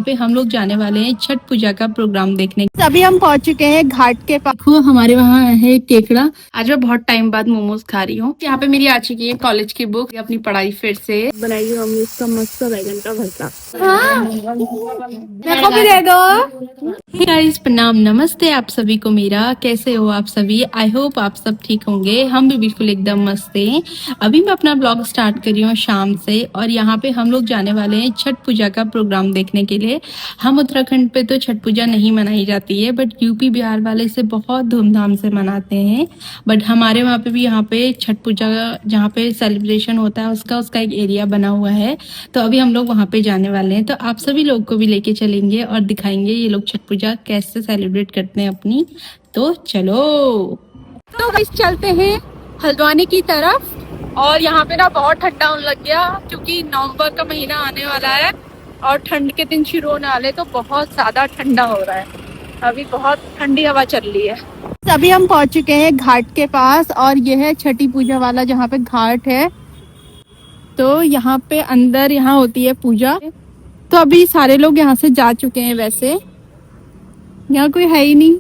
यहाँ पे हम लोग जाने वाले हैं छठ पूजा का प्रोग्राम देखने। अभी हम पहुंच चुके हैं घाट के पास। हमारे वहाँ है केकड़ा। आज मैं बहुत टाइम बाद मोमोज खा रही हूँ। यहाँ पे मेरी आ चुकी है कॉलेज की बुक, अपनी पढ़ाई फिर से बनाइए मम्मी इसका मस्त बैगन का भरता। मेरे को भी दे दो। हे गाइस, प्रणाम, नमस्ते आप सभी को मेरा। कैसे हो आप सभी? आई होप आप सब ठीक होंगे। हम भी बिल्कुल एकदम मस्त हैं। अभी मैं अपना ब्लॉग स्टार्ट कर रही हूँ शाम से, और यहाँ पे हम लोग जाने वाले हैं छठ पूजा का प्रोग्राम देखने के लिए। हम उत्तराखंड पे तो छठ पूजा नहीं मनाई जाती है, बट यूपी बिहार वाले इसे बहुत धूमधाम से मनाते हैं। बट हमारे वहाँ पे भी, यहाँ पे छठ पूजा जहाँ पे सेलिब्रेशन होता है उसका एक एरिया बना हुआ है। तो अभी हम लोग वहाँ पे जाने वाले हैं, तो आप सभी लोग को भी लेके चलेंगे और दिखाएंगे ये लोग छठ पूजा कैसे सेलिब्रेट करते हैं अपनी। तो चलो, तो गाइस चलते हैं हल्द्वानी की तरफ। और यहाँ पे ना बहुत ठंडा होने लग गया, क्योंकि नवंबर का महीना आने वाला है और ठंड के दिन शुरू होने वाले, तो बहुत ज्यादा ठंडा हो रहा है। अभी बहुत ठंडी हवा चल रही है। अभी हम पहुंच चुके हैं घाट के पास, और यह है छठी पूजा वाला जहाँ पे घाट है। तो यहाँ पे अंदर यहाँ होती है पूजा। तो अभी सारे लोग यहाँ से जा चुके हैं, वैसे यहाँ कोई है ही नहीं।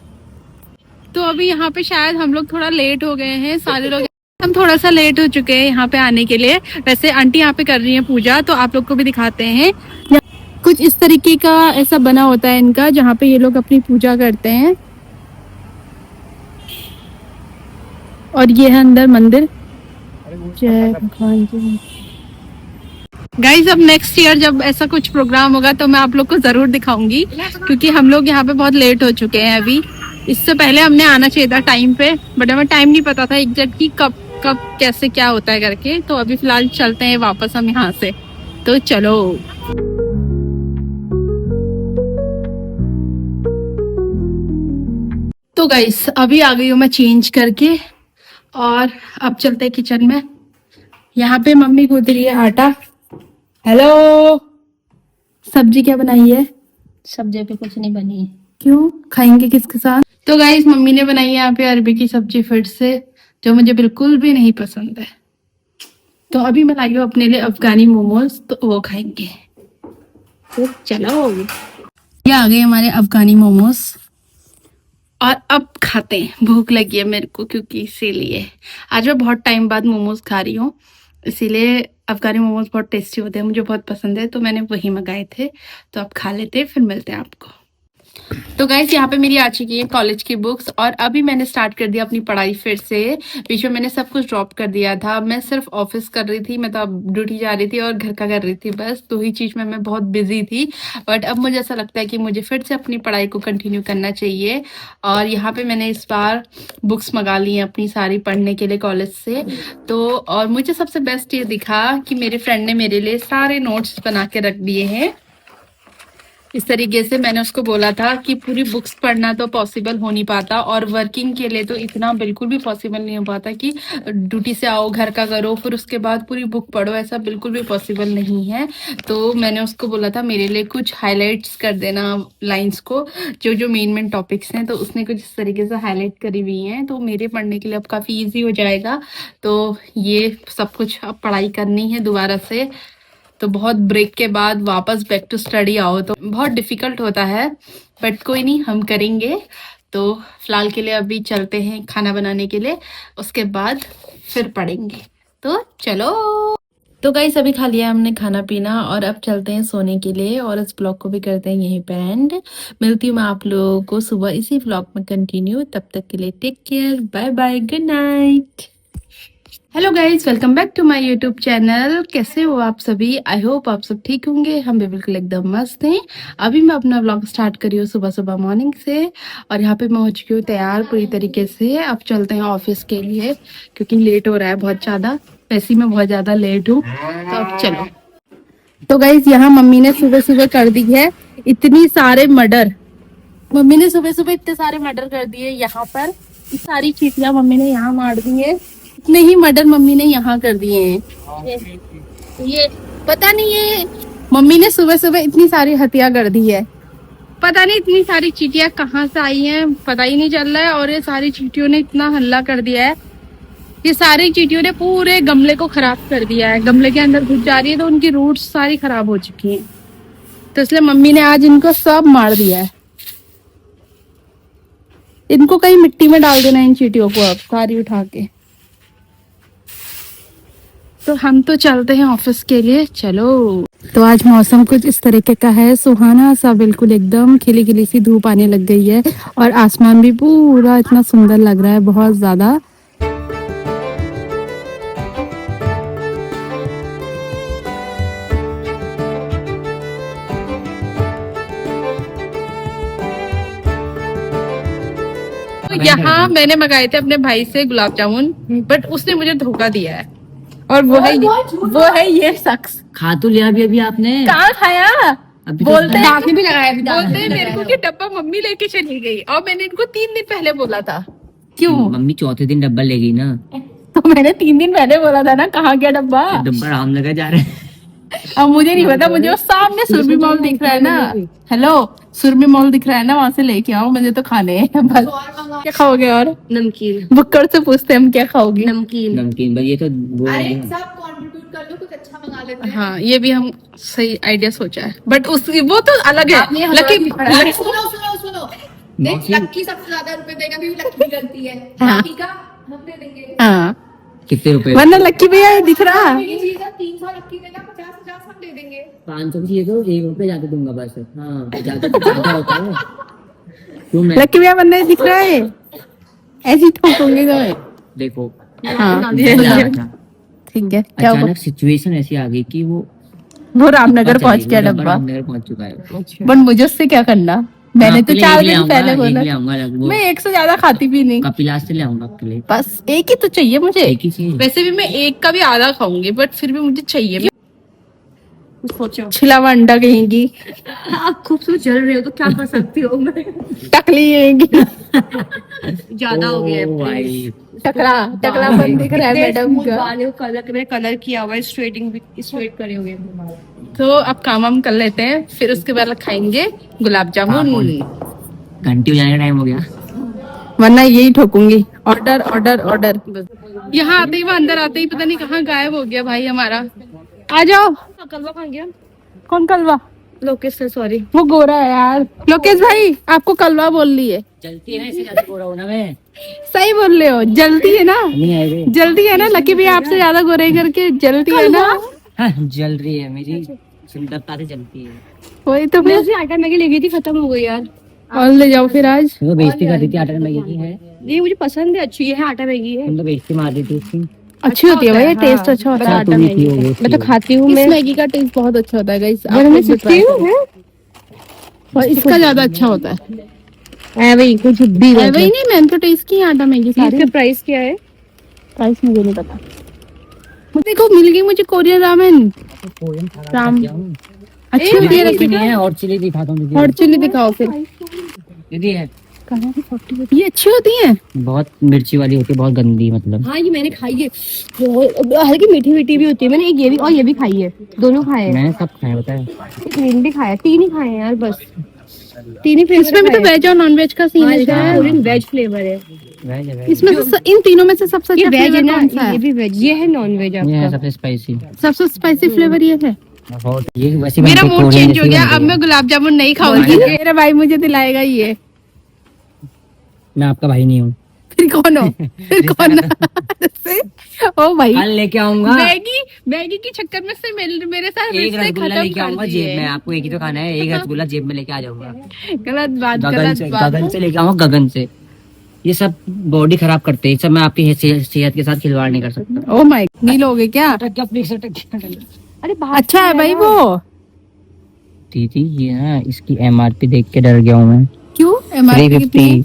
तो अभी यहाँ पे शायद हम लोग थोड़ा लेट हो गए हैं, सारे लोग हम थोड़ा सा लेट हो चुके हैं यहाँ पे आने के लिए। वैसे आंटी यहाँ पे कर रही है पूजा, तो आप लोग को भी दिखाते हैं। कुछ इस तरीके का ऐसा बना होता है इनका, जहाँ पे ये लोग अपनी पूजा करते हैं। और ये है अंदर मंदिर। जय भगवान जी। गाइज, अब नेक्स्ट ईयर जब ऐसा कुछ प्रोग्राम होगा तो मैं आप लोग को जरूर दिखाऊंगी, क्योंकि हम लोग यहाँ पे बहुत लेट हो चुके हैं अभी। इससे पहले हमने आना चाहिए था टाइम पे, बट हमें टाइम नहीं पता था एग्जैक्ट कि कब कब कैसे क्या होता है करके। तो अभी फिलहाल चलते हैं वापस हम यहाँ से। तो चलो। तो गाइस, अभी आ गई हूँ मैं चेंज करके, और अब चलते हैं किचन में। यहाँ पे मम्मी गूंथ रही है आटा। हेलो, सब्जी क्या बनाई है? सब्जी पे कुछ नहीं बनी है। क्यों? खाएंगे किसके साथ? तो गाइस, मम्मी ने बनाई है यहाँ पे अरबी की सब्जी फिर से, जो मुझे बिल्कुल भी नहीं पसंद है। तो अभी मैं लाई हूँ अपने लिए अफगानी मोमोज, तो वो खाएंगे। तो चलो, ये आ गए हमारे अफगानी मोमोज, और अब खाते हैं। भूख लगी है मेरे को, क्योंकि इसीलिए आज मैं बहुत टाइम बाद मोमोज खा रही हूँ। इसीलिए अफगानी मोमोज बहुत टेस्टी होते हैं, मुझे बहुत पसंद है, तो मैंने वही मंगाए थे। तो अब खा लेते हैं, फिर मिलते हैं आपको। तो गाइस, यहाँ पे मेरी आ चुकी है कॉलेज की बुक्स, और अभी मैंने स्टार्ट कर दिया अपनी पढ़ाई फिर से। बीच में मैंने सब कुछ ड्रॉप कर दिया था। मैं सिर्फ ऑफिस कर रही थी, मैं तो अब ड्यूटी जा रही थी, और घर का कर रही थी। बस दो ही चीज में मैं बहुत बिजी थी। बट अब मुझे ऐसा लगता है कि मुझे फिर से अपनी पढ़ाई को कंटिन्यू करना चाहिए। और यहाँ पे मैंने इस बार बुक्स मंगा ली हैं अपनी सारी पढ़ने के लिए कॉलेज से। तो और मुझे सबसे बेस्ट ये दिखा कि मेरे फ्रेंड ने मेरे लिए सारे नोट्स बना के रख दिए हैं इस तरीके से। मैंने उसको बोला था कि पूरी बुक्स पढ़ना तो पॉसिबल हो नहीं पाता, और वर्किंग के लिए तो इतना बिल्कुल भी पॉसिबल नहीं हो पाता कि ड्यूटी से आओ, घर का करो, फिर उसके बाद पूरी बुक पढ़ो। ऐसा बिल्कुल भी पॉसिबल नहीं है। तो मैंने उसको बोला था मेरे लिए कुछ हाईलाइट्स कर देना लाइन्स को, जो जो मेन टॉपिक्स हैं। तो उसने कुछ इस तरीके से हाईलाइट करी हुई हैं, तो मेरे पढ़ने के लिए अब काफ़ी ईजी हो जाएगा। तो ये सब कुछ अब पढ़ाई करनी है दोबारा से। तो बहुत ब्रेक के बाद वापस बैक टू स्टडी आओ तो बहुत डिफिकल्ट होता है, बट कोई नहीं, हम करेंगे। तो फिलहाल के लिए अभी चलते हैं खाना बनाने के लिए, उसके बाद फिर पढ़ेंगे। तो चलो। तो गाइस, अभी खा लिया हमने खाना पीना, और अब चलते हैं सोने के लिए, और इस ब्लॉग को भी करते हैं यहीं पे एंड। मिलती हूँ मैं आप लोगों को सुबह इसी ब्लॉग में कंटिन्यू। तब तक के लिए take care, bye bye, good night. Hello guys, welcome back to my YouTube channel. कैसे हो आप सभी? आई होप आप सब ठीक होंगे। हम भी बिल्कुल एकदम मस्त हैं। अभी मैं अपना व्लॉग स्टार्ट करी हूँ सुबह सुबह मॉर्निंग से, और यहाँ पे मैं हो चुकी हूँ तैयार पूरी तरीके से। अब चलते हैं ऑफिस के लिए, क्योंकि लेट हो रहा है बहुत ज़्यादा। वैसे ही मैं बहुत ज़्यादा लेट हूँ, तो अब चलो। तो गाइज, यहाँ मम्मी ने सुबह सुबह कर दी है इतनी सारे मर्डर। मम्मी ने सुबह सुबह इतने सारे मर्डर कर दिए यहाँ पर। सारी चीटियाँ मम्मी ने यहाँ मार दी है। इतने ही मर्डर मम्मी ने यहाँ कर दिए हैं। ये पता नहीं, ये मम्मी ने सुबह सुबह इतनी सारी हत्या कर दी है। पता नहीं इतनी सारी चीटियां कहाँ से आई हैं, पता ही नहीं चल रहा है। और ये सारी चीटियों ने इतना हल्ला कर दिया है, ये सारी चीटियों ने पूरे गमले को खराब कर दिया है। गमले के अंदर घुस जा रही है, तो उनकी रूट्स सारी खराब हो चुकी हैं। तो इसलिए मम्मी ने आज इनको सब मार दिया है। इनको कहीं मिट्टी में डाल देना इन चींटियों को अब सारी उठा के। तो हम तो चलते हैं ऑफिस के लिए, चलो। तो आज मौसम कुछ इस तरीके का है, सुहाना सा, बिल्कुल एकदम खिली खिली सी धूप आने लग गई है और आसमान भी पूरा इतना सुंदर लग रहा है, बहुत ज्यादा। तो यहाँ मैंने मंगाए थे अपने भाई से गुलाब जामुन, बट उसने मुझे धोखा दिया है। और वो है ये शख्स। खा तो लिया अभी आपने? कहाँ खाया? अभी तो बोलते दांत भी लगाया, बोलते हैं मेरे को कि डब्बा मम्मी लेके चली गई, और मैंने इनको 3 दिन पहले बोला था। क्यों? मम्मी चौथे दिन डब्बा ले गई ना। तो मैंने 3 दिन पहले बोला था ना, कहाँ गया डब्बा? डब्बा रामनगर जा रहे हैं। अब मुझे नहीं पता, मुझे वो सामने सुरभि मॉल दिख रहा है ना, हेलो सुरभि मॉल दिख रहा है ना, वहाँ से लेके आओ, मुझे तो खाने हैं बस। क्या खाओगे? और नमकीन। बुक्कड़ से पूछते हैं हम क्या खाओगी? नमकीन भाई, ये तो हाँ, ये भी हम सही आइडिया सोचा है, बट उस वो तो अलग है। लकी सुनो देख, लक्की सबसे ज्यादा रुपए देगा क्योंकि लक्की की गलती है। हाँ। लक्की का हम दे देंगे। हाँ, कितने रुपए? वरना लक्की भैया ये दिख रहा। ये चीज है, 300 लक्की देगा, 50 हम दे देंगे। 500 की चीज तो 1 रुपए ज्यादा दूंगा बस। हाँ, ज्यादा तो ज्यादा होता है। क्यों? मैं लक्की भैया वरना ये दिख रहा है, ऐसे ही ठोकोगे तो। देखो, हाँ ठीक है। क्या हुआ? अचानक सिचुएशन ऐसी आ गई कि वो रामनगर पहुंच गया डब्बा, रामनगर पहुंच चुका है। बट मुझे उससे क्या करना? मैंने तो 4 दिन पहले बोला। ले आऊंगा मैं 1 से ज्यादा खाती भी नहीं, कपिलास से ले आऊंगा आपके लिए। बस एक ही तो चाहिए मुझे। एक ही चीज। वैसे भी मैं एक का भी आधा खाऊंगी, बट फिर भी मुझे चाहिए। सोचो, छिलावा अंडा कहेंगी। आप खूबसूरत जल रहे हो तो क्या कर सकती हो मैं। टकली कहेंगी। ज्यादा हो गया ओ भाई, टकलापन दिख रहा है मैडम का। बालों कलर किया हुआ है, स्ट्रेट करे हुए। तो अब काम हम कर लेते हैं, फिर उसके बाद खाएंगे गुलाब जामुन। घंटी बजाने का टाइम हो गया, वरना यही ठोकूंगी। Order order order. यहाँ आते ही, वो अंदर आते ही पता नहीं कहाँ गायब हो गया भाई हमारा। आ जाओ। कलवा कहाँ गया? कौन कलवा? लोकेश से, सॉरी। वो गोरा है यार। लोकेश भाई आपको कलवा बोल रही है। चलती है ना, इससे ज्यादा गोरा होना मैं। सही बोल रहे हो, जल्दी है ना, नहीं आएगी। जल्दी है ना। लकी भी आपसे ज्यादा गोरे करके जल्दी है ना। हाँ, जल रही है मेरी सुंदरता से जलती है। वही तो मैं फिर। उसे आटा मैगी ले गई थी, खत्म हो गई यार। और ले जाओ फिर आज। वो बेइज्जती कर रही थी आटा मैगी की है। ये मुझे पसंद है, अच्छी है, आटा मैगी है। तुम तो बेइज्जती मार रही थी उसकी। अच्छी होती है भाई, टेस्ट अच्छा होता है हाँ, आटा तुम ही मैगी। थी वो, मैं तो खाती हूँ। इस मैं मैगी का टेस्ट बहुत अच्छा होता है गाइस, आप मैं लोग भी सीखती try हूँ करो। और इसका ज्यादा अच्छा होता है। है भाई, कुछ भी है वही नहीं, मैंने तो टेस्ट की है आटा मैगी सारी। इसका प्राइस क्या है? प्राइस मुझे नहीं पता। मुझे को मिल गई मुझे कोरियन रामेन। राम अच्छी होती है दीदी है, और चिली दिखाता हूँ। हॉट चिली दिखाओ फिर। दीदी है, ये अच्छी होती है। बहुत मिर्ची वाली होती है, बहुत गंदी मतलब। हाँ, ये मैंने खाई है, हल्की मीठी मीठी भी होती है। मैंने एक ये भी और ये भी खाई है, दोनों खाए हैं। मैंने सब खाया होता है। ग्रीन भी खाया, 3 ही खाए हैं यार, बस 3 ही फ्लेवर। इसमें भी तो वेज और नॉन वेज का सीन है शायद। कोरियन वेज फ्लेवर है। वेज है, वेज। इसमें से इन तीनों में से सबसे ये अच्छा वेज है फ्लेवर ना, कौन सा ये है? भी वेज, ये है नॉन वेज ये है आपका। सबसे स्पाइसी। सबसे स्पाइसी फ्लेवर ये है। बहुत ये वैसे मेरा बनती है, मूड कोरियन चेंज हो जैसी गया, बनती अब है। मैं गुलाब जामुन नहीं खाऊंगी। मेरा भाई मुझे दिलाएगा ये। मैं आपका भाई नहीं हूँ। फिर कौन हो? फिर कौन हो? ओ भाई, कल लेके आऊंगा मैगी की चक्कर में से मेरे साथ एक रिश्ते रसगुल्ला खत्म लेके कर आऊंगा दिए। जेब में। आपको एक ही तो खाना है, एक रसगुल्ला जेब में लेके आ जाऊंगा। गलत बात, गगन गलत से, बात। गगन से लेके आऊंगा, गगन से। ये सब बॉडी खराब करते हैं, ये सब मैं आपकी सेहत के साथ खिलवाड़ नहीं कर सकता। ओ माय, नहीं लोगे क्या? अरे अच्छा है भाई वो। दीदी ये ना, इसकी MRP देख के डर गया हूँ मैं। क्यों? MRP कितनी है? 350।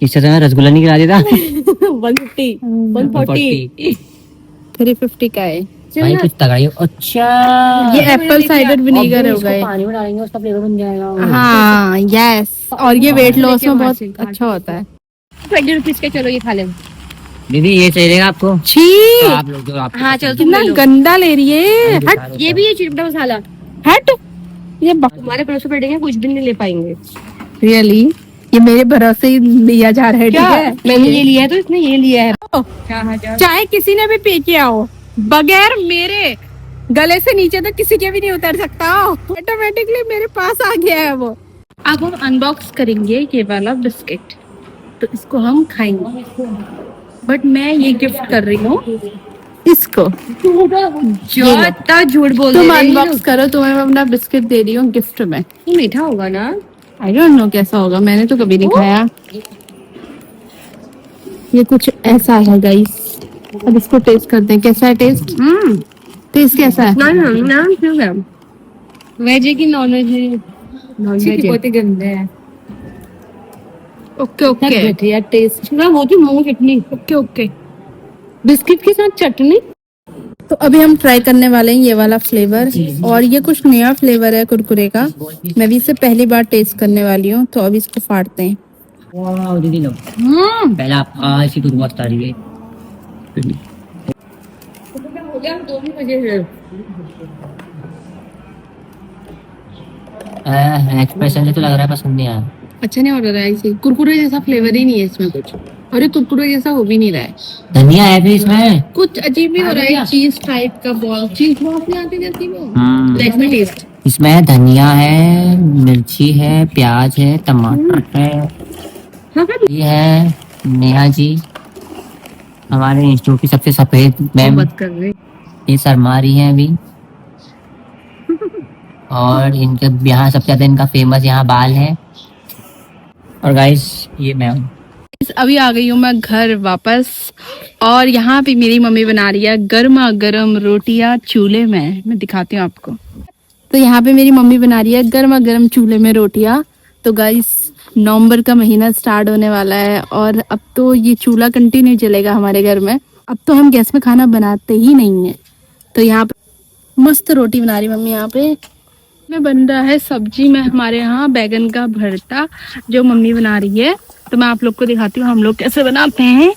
इससे तो मैं रसगुल्ला नहीं खिला देता। 150 140। 350 का है। भाई कुछ तगड़ा ही। अच्छा, ये एप्पल साइडर विनेगर होगा ये। पानी में डालेंगे उसका फ्लेवर बन जाएगा। हाँ यस, और ये वेट लॉस में बहुत अच्छा होता है। 20 रुपीज के, चलो ये खा लें। दीदी ये चाहिएगा आपको? छी, तो आप लोग जो आप हाँ, चलो तुम कितना ले लो। गंदा ले रही है। हट, ये भी है चिपटा मसाला। हट। ये तुम्हारे भरोसे बैठेंगे, कुछ भी नहीं ले पाएंगे। रियली ये मेरे भरोसे ही लिया जा रहा है, ठीक है? मैंने ये लिया है तो इसने ये लिया है। चाहे किसी ने भी पी के आओ, बगैर मेरे गले से नीचे तो किसी के भी नहीं उतर सकता, ऑटोमेटिकली मेरे पास आ गया है वो। अब हम अनबॉक्स करेंगे ये वाला बिस्किट, तो इसको हम खाएंगे, बट मैं ये गिफ्ट कर रही हूँ इसको। जो इतना झूठ बोल तुम रही हो। अनबॉक्स करो, तुम्हें मैं अपना बिस्किट दे रही हूँ गिफ्ट में। ये मीठा होगा ना? आई डोंट नो कैसा होगा, मैंने तो कभी नहीं खाया। ये कुछ ऐसा है गाइस, अब इसको टेस्ट करते हैं कैसा है टेस्ट। टेस्ट कैसा है? ना क्यों है? वेज है कि नॉन वेज है? नॉन वेज है। बहुत ही गंदे है। ओके ओके घटिया टेस्ट ना, वो जो मोमो चटनी ओके ओके। बिस्किट के साथ चटनी। तो अभी हम ट्राई करने वाले हैं ये वाला फ्लेवर, और ये कुछ नया फ्लेवर है कुरकुरे का। मैं भी इसे पहली बार टेस्ट करने वाली हूँ, तो अभी इसको फाड़ते हैं। वाह दीदी लो, पहला आप आज की दूध बता रही है। हो गया 2 बजे से। एक्सप्रेशन से तो लग रहा है पसंद नहीं आया। अच्छा नहीं हो रहा है, ऐसे कुरकुरे जैसा फ्लेवर ही नहीं है इसमें कुछ, और ये कुरकुरे जैसा हो भी नहीं रहा है, धनिया है फिर इसमें, कुछ अजीब ही हो रहा है। चीज टाइप का बॉल, चीज बॉल नहीं आती जैसी वो। Let me test. इसमें धनिया है, मिर्ची है, प्याज है, टमाटर है। ये है नेहा जी, हमारे इंस्टीट्यूट की सबसे सफेद मैम, बात कर रहे। ये शर्मा रही है अभी। और इनके यहाँ सबसे ज्यादा इनका फेमस यहाँ बाल है। और गाइस ये मैं हूँ। अभी आ गई हूँ मैं घर वापस, और यहाँ पे मेरी मम्मी बना रही है गर्मा गर्म रोटियां चूल्हे में। मैं दिखाती हूँ आपको। तो यहाँ पे मेरी मम्मी बना रही है गर्मा गर्म चूल्हे में रोटियां। तो गाइस नवंबर का महीना स्टार्ट होने वाला है, और अब तो ये चूल्हा कंटिन्यू चलेगा हमारे घर में। अब तो हम गैस में खाना बनाते ही नहीं है। तो यहाँ पे मस्त रोटी बना रही मम्मी। यहाँ पे में बन रहा है सब्जी में हमारे यहाँ बैगन का भरता, जो मम्मी बना रही है। तो मैं आप लोग को दिखाती हूँ हम लोग कैसे बनाते हैं।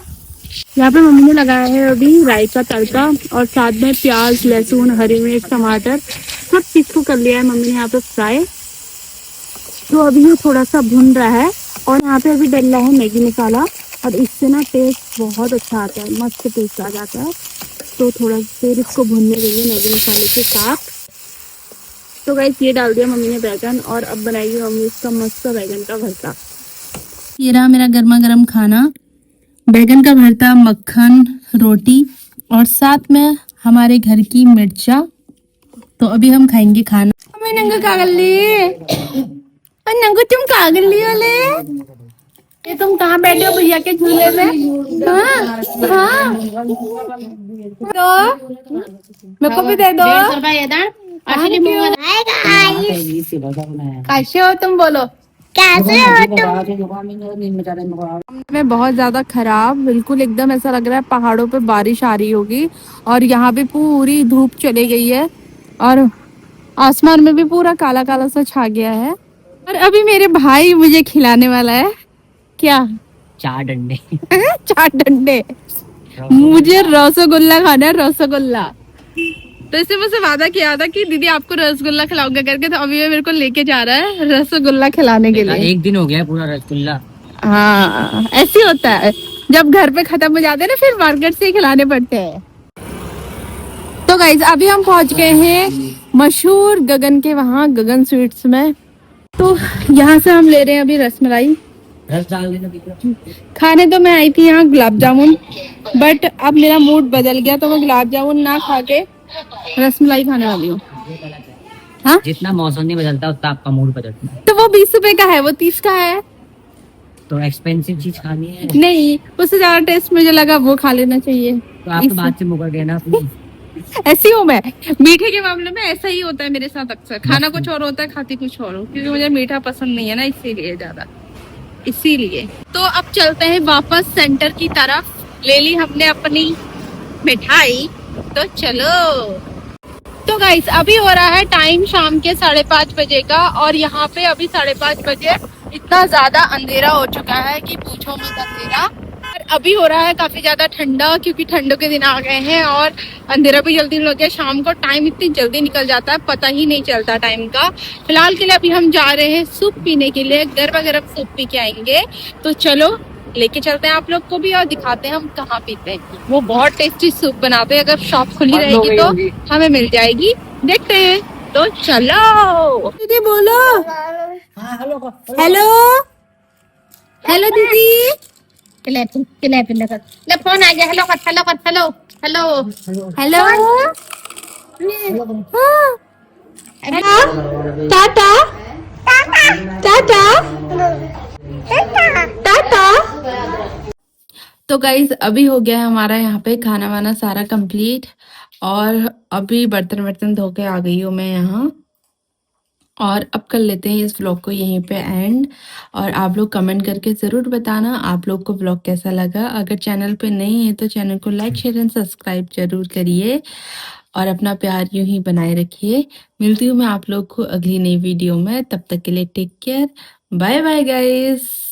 यहाँ पे मम्मी ने लगाया है अभी राई का तड़का, और साथ में प्याज, लहसुन, हरी मिर्च, टमाटर, सब चीज को कर लिया है मम्मी ने यहाँ पे फ्राई। तो अभी ये थोड़ा सा भुन रहा है, और यहाँ पे अभी डल रहा है मैगी मसाला, और इससे ना टेस्ट बहुत अच्छा आता है, मस्त टेस्ट आ जाता है। तो थोड़ा देर इसको भुनने देंगे मैगी मसाले के साथ। तो गाइस ये डाल दिया मम्मी ने बैगन, और अब बनाएगी मम्मी इसका मस्त बैगन का भरता। ये रहा मेरा गर्मा गर्म खाना, बैगन का भरता, मक्खन, रोटी, और साथ में हमारे घर की मिर्चा। तो अभी हम खाएंगे खाना। मैं नंगू कागल्ली, और नंगू तुम कागल्ली वाले, ये तुम कहाँ बैठे हो भैया के झूले में? हाँ हाँ, तो मेरे को भी दे दो। कैसे हो तुम, बोलो कैसे हो तुम? में बहुत ज्यादा खराब, बिल्कुल एकदम ऐसा लग रहा है पहाड़ों पे बारिश आ रही होगी, और यहाँ पे पूरी धूप चली गई है, और आसमान में भी पूरा काला काला सा छा गया है। और अभी मेरे भाई मुझे खिलाने वाला है क्या? 4 डंडे। 4 डंडे। मुझे रसगुल्ला खाना है, रसगुल्ला। तो इससे मुझसे वादा किया था कि दीदी आपको रसगुल्ला खिलाऊंगा करके, तो अभी मेरे को लेके जा रहा है रसगुल्ला खिलाने के लिए। 1 दिन हो गया पूरा रसगुल्ला। हाँ ऐसे होता है, जब घर पे खत्म हो जाते हैं ना, फिर मार्केट से ही खिलाने पड़ते हैं। तो गाइज अभी हम पहुंच गए हैं मशहूर गगन के वहाँ, गगन स्वीट्स में। तो यहाँ से हम ले रहे हैं अभी रसमलाई। रस डाल देना। खाने तो मैं आई थी यहाँ गुलाब जामुन, बट अब मेरा मूड बदल गया, तो मैं गुलाब जामुन ना खा के रसमलाई खाने वाली हूँ। हाँ जितना मौसम नहीं बदलता उतना आपका मूड बदलता है। तो वो 20 रुपए का है, वो 30 का है। तो एक्सपेंसिव चीज खानी है नहीं, उससे ज्यादा टेस्ट मुझे लगा वो खा लेना चाहिए। तो आप तो बात से मुकर गए ना अपनी। ऐसी हूँ मैं, मीठे के मामले में ऐसा ही होता है मेरे साथ अक्सर। खाना कुछ और होता है, खाती कुछ और हूँ, क्योंकि मुझे मीठा पसंद नहीं है ना, इसीलिए ज्यादा, इसीलिए। तो अब चलते हैं वापस सेंटर की तरफ। ले ली हमने अपनी मिठाई, तो चलो। तो गाइस अभी हो रहा है टाइम शाम के 5:30 बजे का, और यहाँ पे अभी 5:30 बजे इतना ज्यादा अंधेरा हो चुका है कि पूछो मत अंधेरा। और अभी हो रहा है काफी ज्यादा ठंडा, क्योंकि ठंडों के दिन आ गए हैं, और अंधेरा भी जल्दी हो गया। शाम को टाइम इतनी जल्दी निकल जाता है, पता ही नहीं चलता टाइम का। फिलहाल के लिए अभी हम जा रहे हैं सूप पीने के लिए, गर्मा गर्म सूप पी के आएंगे। तो चलो लेके चलते हैं आप लोग को भी और दिखाते हैं हम कहाँ पीते हैं। वो बहुत टेस्टी सूप बनाते हैं, अगर शॉप खुली रहेगी तो हमें मिल जाएगी, देखते हैं। तो चलो दीदी बोलो हेलो, हेलो दीदी। ले फोन आ गया, हेलो कर, हेलो कर, hello hello hello, Tata Tata Tata. तो गाइज अभी हो गया है हमारा यहाँ पे खाना वाना सारा कंप्लीट, और अभी बर्तन वर्तन धो के आ गई हूँ मैं यहाँ। और अब कर लेते हैं इस व्लॉग को यहीं पे एंड। और आप लोग कमेंट करके ज़रूर बताना आप लोग को व्लॉग कैसा लगा। अगर चैनल पे नए हैं तो चैनल को लाइक शेयर एंड सब्सक्राइब जरूर करिए, और अपना प्यार यूं ही बनाए रखिए। मिलती हूँ मैं आप लोग को अगली नई वीडियो में, तब तक के लिए take care, bye bye guys.